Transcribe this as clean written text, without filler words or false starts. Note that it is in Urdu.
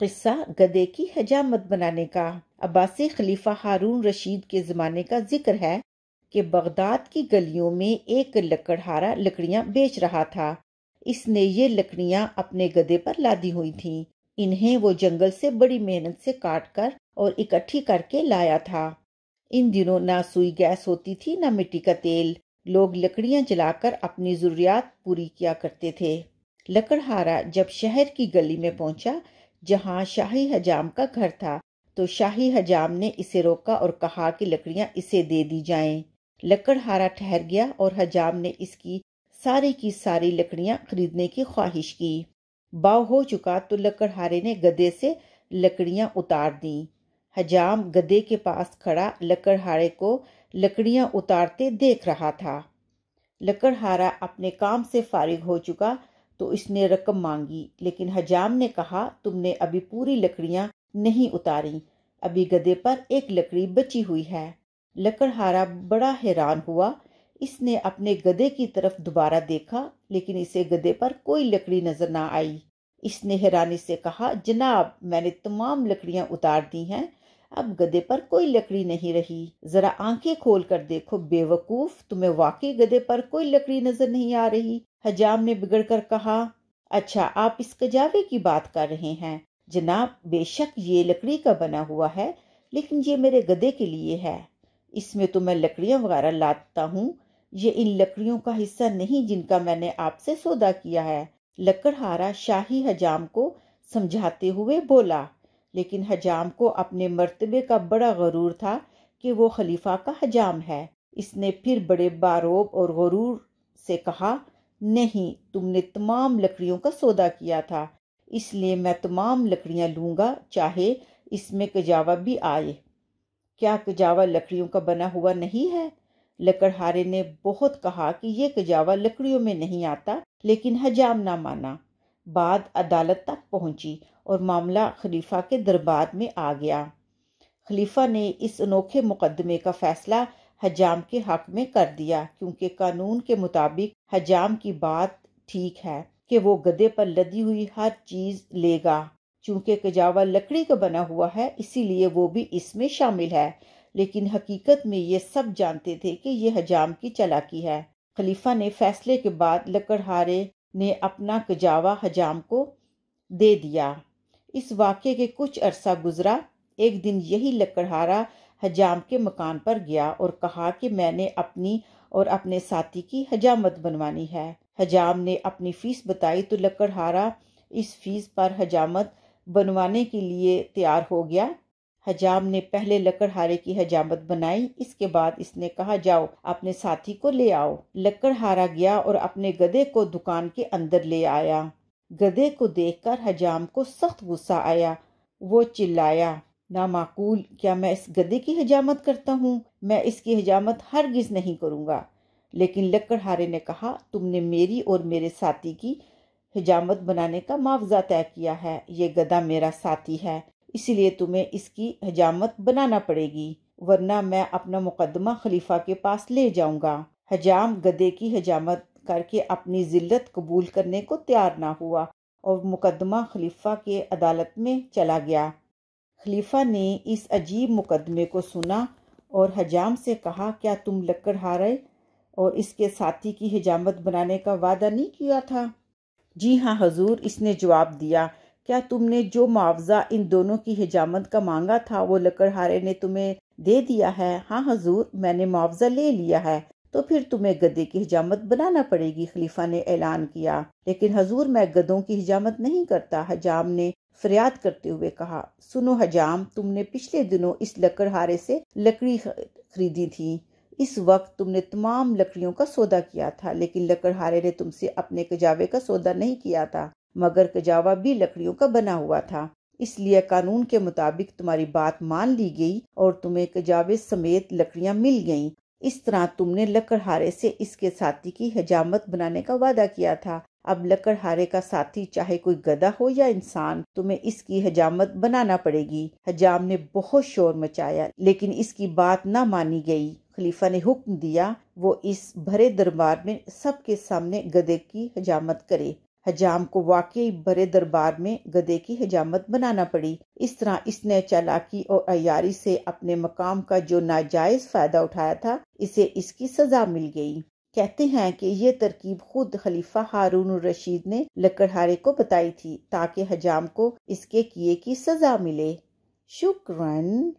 قصہ گدے کی حجامت بنانے کا۔ عباسی خلیفہ ہارون رشید کے زمانے کا ذکر ہے کہ بغداد کی گلیوں میں ایک لکڑہارا لکڑیاں بیچ رہا تھا۔ اس نے یہ لکڑیاں اپنے گدے پر لادی ہوئی تھیں۔ انہیں وہ جنگل سے بڑی محنت سے کاٹ کر اور اکٹھی کر کے لایا تھا۔ ان دنوں نہ سوئی گیس ہوتی تھی نہ مٹی کا تیل۔ لوگ لکڑیاں جلا کر اپنی ضروریات پوری کیا کرتے تھے۔ لکڑہارا جب شہر کی گلی میں پہنچا جہاں شاہی حجام کا گھر تھا تو شاہی حجام نے اسے روکا اور کہا کہ لکڑیاں اسے دے دی جائیں۔ لکڑہارا ٹھہر گیا اور حجام نے اس کی ساری لکڑیاں خریدنے کی خواہش کی۔ باؤ ہو چکا تو لکڑہارے نے گدے سے لکڑیاں اتار دیں۔ حجام گدے کے پاس کھڑا لکڑہارے کو لکڑیاں اتارتے دیکھ رہا تھا۔ لکڑہارا اپنے کام سے فارغ ہو چکا تو اس نے رقم مانگی، لیکن حجام نے کہا تم نے ابھی پوری لکڑیاں نہیں اتاری، ابھی گدے پر ایک لکڑی بچی ہوئی ہے۔ لکڑہارا بڑا حیران ہوا۔ اس نے اپنے گدے کی طرف دوبارہ دیکھا لیکن اسے گدے پر کوئی لکڑی نظر نہ آئی۔ اس نے حیرانی سے کہا جناب میں نے تمام لکڑیاں اتار دی ہیں، اب گدے پر کوئی لکڑی نہیں رہی، ذرا آنکھیں کھول کر دیکھو بے وقوف، تمہیں واقعی گدے پر کوئی لکڑی نظر نہیں آ رہی؟ حجام نے بگڑ کر کہا اچھا آپ اس کجاوے کی بات کر رہے ہیں؟ جناب بے شک یہ لکڑی کا بنا ہوا ہے لیکن یہ میرے گدے کے لیے ہے، اس میں تو میں لکڑیاں وغیرہ لاتا ہوں، یہ ان لکڑیوں کا حصہ نہیں جن کا میں نے آپ سے سودا کیا ہے۔ لکڑہارا شاہی حجام کو سمجھاتے ہوئے بولا، لیکن حجام کو اپنے مرتبے کا بڑا غرور تھا کہ وہ خلیفہ کا حجام ہے۔ اس نے پھر بڑے باروب اور غرور سے کہا نہیں، تم نے تمام لکڑیوں کا سودا کیا تھا، اس لیے میں تمام لکڑیاں لوں گا چاہے اس میں کجاوا بھی آئے۔ کیا کجاوا لکڑیوں کا بنا ہوا نہیں ہے؟ لکڑہارے نے بہت کہا کہ یہ کجاوا لکڑیوں میں نہیں آتا لیکن حجام نہ مانا۔ بات عدالت تک پہنچی اور معاملہ خلیفہ کے دربار میں آ گیا۔ خلیفہ نے اس انوکھے مقدمے کا فیصلہ حجام کے حق میں کر دیا کیونکہ قانون کے مطابق حجام کی بات ٹھیک ہے کہ وہ گدے پر لدی ہوئی ہر چیز لے گا۔ چونکہ کجاوا لکڑی کا بنا ہوا ہے اسی لیے وہ بھی اس میں شامل ہے، لیکن حقیقت میں یہ سب جانتے تھے کہ یہ حجام کی چالاکی ہے۔ خلیفہ نے فیصلے کے بعد لکڑہارے نے اپنا کجاوا حجام کو دے دیا۔ اس واقعے کے کچھ عرصہ گزرا۔ ایک دن یہی لکڑہارا حجام کے مکان پر گیا اور کہا کہ میں نے اپنی اور اپنے ساتھی کی حجامت بنوانی ہے۔ حجام نے اپنی فیس بتائی تو لکڑہارا اس فیس پر حجامت بنوانے کے لیے تیار ہو گیا۔ حجام نے پہلے لکڑہارے کی حجامت بنائی، اس کے بعد اس نے کہا جاؤ اپنے ساتھی کو لے آؤ۔ لکڑہارا گیا اور اپنے گدے کو دکان کے اندر لے آیا۔ گدے کو دیکھ کر حجام کو سخت غصہ آیا۔ وہ چلایا نامعقول، کیا میں اس گدے کی حجامت کرتا ہوں؟ میں اس کی حجامت ہرگز نہیں کروں گا۔ لیکن لکڑہارے نے کہا تم نے میری اور میرے ساتھی کی حجامت بنانے کا معاوضہ طے کیا ہے، یہ گدھا میرا ساتھی ہے اسی لیے تمہیں اس کی حجامت بنانا پڑے گی ورنہ میں اپنا مقدمہ خلیفہ کے پاس لے جاؤں گا۔ حجام گدھے کی حجامت کر کے اپنی ذلت قبول کرنے کو تیار نہ ہوا اور مقدمہ خلیفہ کے عدالت میں چلا گیا۔ خلیفہ نے اس عجیب مقدمے کو سنا اور حجام سے کہا کیا تم لکڑہارے اور اس کے ساتھی کی حجامت بنانے کا وعدہ نہیں کیا تھا؟ جی ہاں حضور، اس نے جواب دیا۔ کیا تم نے جو معاوضہ ان دونوں کی حجامت کا مانگا تھا وہ لکڑہارے نے تمہیں دے دیا ہے؟ ہاں حضور، میں نے معاوضہ لے لیا ہے۔ تو پھر تمہیں گدے کی حجامت بنانا پڑے گی، خلیفہ نے اعلان کیا۔ لیکن حضور میں گدوں کی حجامت نہیں کرتا، حجام نے فریاد کرتے ہوئے کہا۔ سنو حجام، تم نے پچھلے دنوں اس لکڑہارے سے لکڑی خریدی تھی، اس وقت تم نے تمام لکڑیوں کا سودا کیا تھا، لیکن لکڑہارے نے تم سے اپنے کجاوے کا سودا نہیں کیا تھا، مگر کجاوا بھی لکڑیوں کا بنا ہوا تھا، اس لیے قانون کے مطابق تمہاری بات مان لی گئی اور تمہیں کجاوے سمیت لکڑیاں مل گئیں۔ اس طرح تم نے لکڑہارے سے اس کے ساتھی کی حجامت بنانے کا وعدہ کیا تھا۔ اب لکڑہارے کا ساتھی چاہے کوئی گدھا ہو یا انسان، تمہیں اس کی حجامت بنانا پڑے گی۔ حجام نے بہت شور مچایا لیکن اس کی بات نہ مانی گئی۔ خلیفہ نے حکم دیا وہ اس بھرے دربار میں سب کے سامنے گدھے کی حجامت کرے۔ حجام کو واقعی بڑے دربار میں گدھے کی حجامت بنانا پڑی۔ اس طرح اس نے چالاکی اور عیاری سے اپنے مقام کا جو ناجائز فائدہ اٹھایا تھا، اسے اس کی سزا مل گئی۔ کہتے ہیں کہ یہ ترکیب خود خلیفہ ہارون الرشید نے لکڑہارے کو بتائی تھی تاکہ حجام کو اس کے کیے کی سزا ملے۔ شکراً۔